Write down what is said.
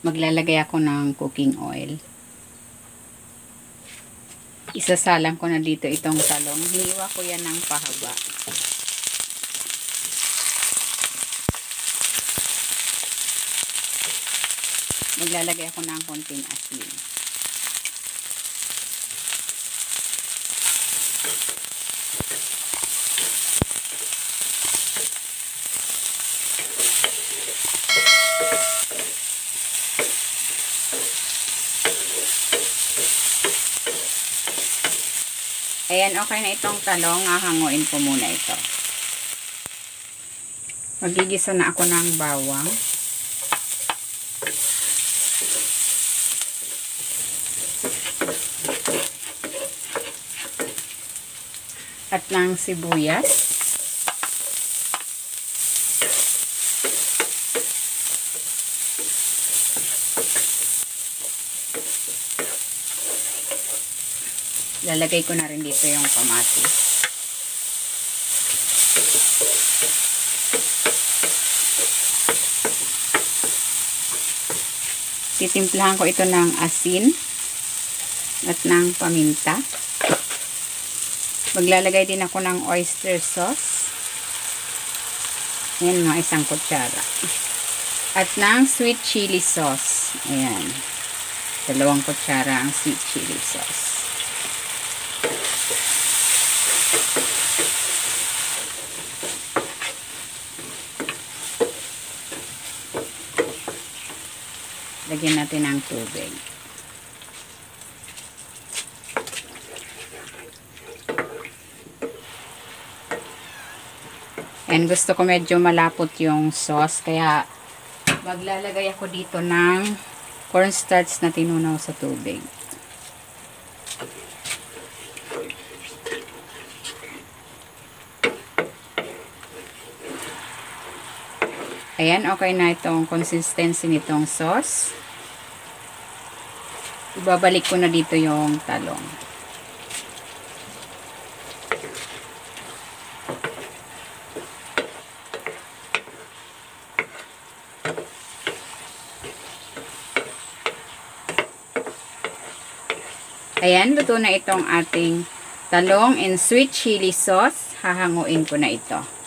Maglalagay ako ng cooking oil. Isasalang ko na dito itong talong. Hiniwa ko yan ng pahaba. Maglalagay ako ng konting asin. Ayan, okay na itong talong. Hahanguin ko muna ito. Magigisa na ako ng bawang. At ng sibuyas. Lalagay ko na rin dito yung kamatis. Titimplahan ko ito ng asin at ng paminta. Maglalagay din ako ng oyster sauce. Ayan, mga 1 kutsara. At ng sweet chili sauce. Ayan. 2 kutsara ang sweet chili sauce. Lagyan natin ng tubig. And gusto ko medyo malapot yung sauce, kaya maglalagay ako dito ng cornstarch na tinunaw sa tubig. Ayan, okay na itong consistency nitong sauce. Ibabalik ko na dito yung talong. Ayan, luto na itong ating talong and sweet chili sauce. Hahanguin ko na ito.